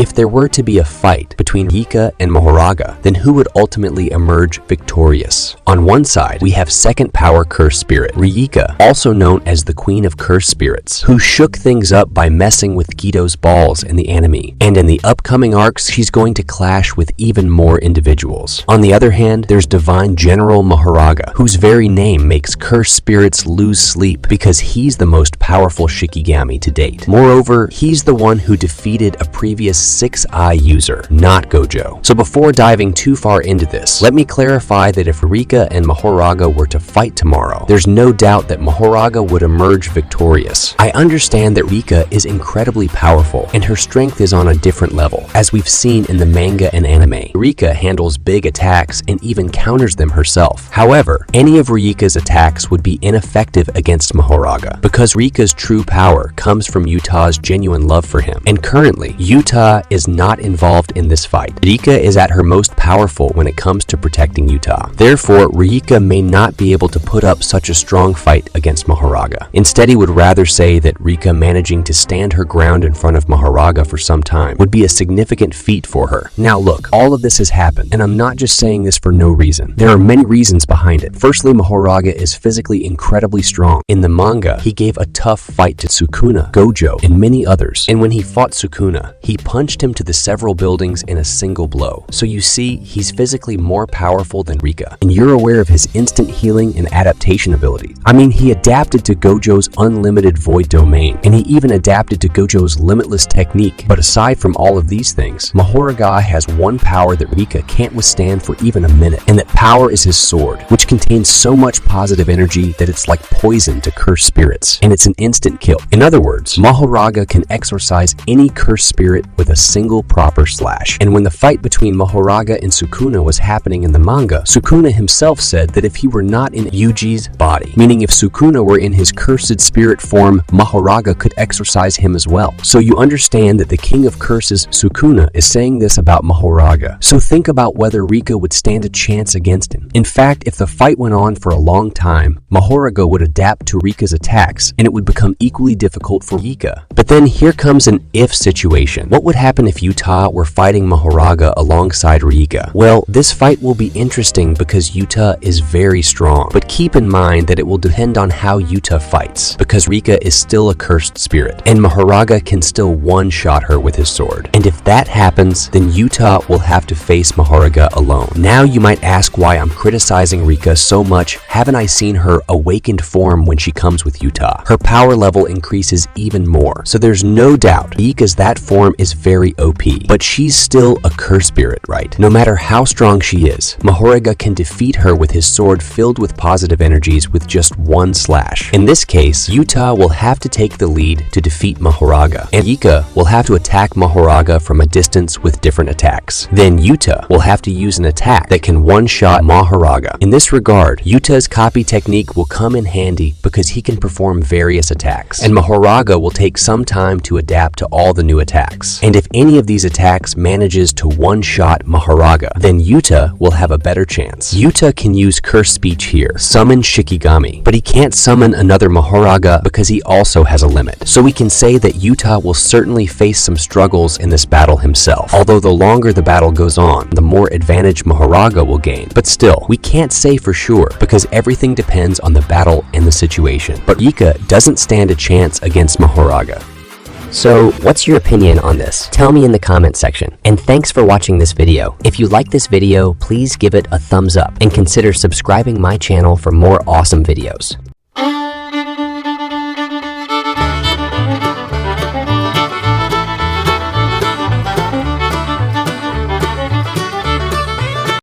If there were to be a fight between Rika and Mahoraga, then who would ultimately emerge victorious? On one side, we have second power cursed spirit, Rika, also known as the Queen of Cursed Spirits, who shook things up by messing with Geto's balls in the anime. And in the upcoming arcs, she's going to clash with even more individuals. On the other hand, there's Divine General Mahoraga, whose very name makes cursed spirits lose sleep because he's the most powerful Shikigami to date. Moreover, he's the one who defeated a previous 6-eye user, not Gojo. So before diving too far into this, let me clarify that if Rika and Mahoraga were to fight tomorrow, there's no doubt that Mahoraga would emerge victorious. I understand that Rika is incredibly powerful and her strength is on a different level, as we've seen in the manga and anime. Rika handles big attacks and even counters them herself. However, any of Rika's attacks would be ineffective against Mahoraga because Rika's true power comes from Yuta's genuine love for him. And currently, Yuta is not involved in this fight. Rika is at her most powerful when it comes to protecting Yuta. Therefore, Rika may not be able to put up such a strong fight against Mahoraga. Instead, he would rather say that Rika managing to stand her ground in front of Mahoraga for some time would be a significant feat for her. Now look, all of this has happened, and I'm not just saying this for no reason. There are many reasons behind it. Firstly, Mahoraga is physically incredibly strong. In the manga, he gave a tough fight to Sukuna, Gojo, and many others. And when he fought Sukuna, he punched him to the several buildings in a single blow. So you see, he's physically more powerful than Rika. And you're aware of his instant healing and adaptation ability. I mean, he adapted to Gojo's unlimited void domain, and he even adapted to Gojo's limitless technique. But aside from all of these things, Mahoraga has one power that Rika can't withstand for even a minute, and that power is his sword, which contains so much positive energy that it's like poison to cursed spirits, and it's an instant kill. In other words, Mahoraga can exorcise any cursed spirit with a single proper slash. And when the fight between Mahoraga and Sukuna was happening in the manga, Sukuna himself said that if he were not in Yuji's body, meaning if Sukuna were in his cursed spirit form, Mahoraga could exorcise him as well. So you understand that the King of Curses, Sukuna, is saying this about Mahoraga. So think about whether Rika would stand a chance against him. In fact, if the fight went on for a long time, Mahoraga would adapt to Rika's attacks, and it would become equally difficult for Rika. But then here comes an if situation. What would happen if Yuta were fighting Mahoraga alongside Rika? Well, this fight will be interesting because Yuta is very strong. But keep in mind that it will depend on how Yuta fights, because Rika is still a cursed spirit, and Mahoraga can still one-shot her with his sword. And if that happens, then Yuta will have to face Mahoraga alone. Now you might ask why I'm criticizing Rika so much. Haven't I seen her awakened form when she comes with Yuta? Her power level increases even more. So there's no doubt Rika's that form is very OP, but she's still a cursed spirit, right? No matter how strong she is, Mahoraga can defeat her with his sword filled with positive energies with just one slash. In this case, Yuta will have to take the lead to defeat Mahoraga, and Rika will have to attack Mahoraga from a distance with different attacks. Then Yuta will have to use an attack that can one-shot Mahoraga. In this regard, Yuta's copy technique will come in handy because he can perform various attacks, and Mahoraga will take some time to adapt to all the new attacks. And if any of these attacks manages to one-shot Mahoraga, then Yuta will have a better chance. Yuta can use curse speech here, summon Shikigami, but he can't summon another Mahoraga because he also has a limit. So we can say that Yuta will certainly face some struggles in this battle himself, although the longer the battle goes on, the more advantage Mahoraga will gain. But still, we can't say for sure because everything depends on the battle and the situation. But Rika doesn't stand a chance against Mahoraga. So, what's your opinion on this? Tell me in the comment section. And thanks for watching this video. If you like this video, please give it a thumbs up and consider subscribing my channel for more awesome videos.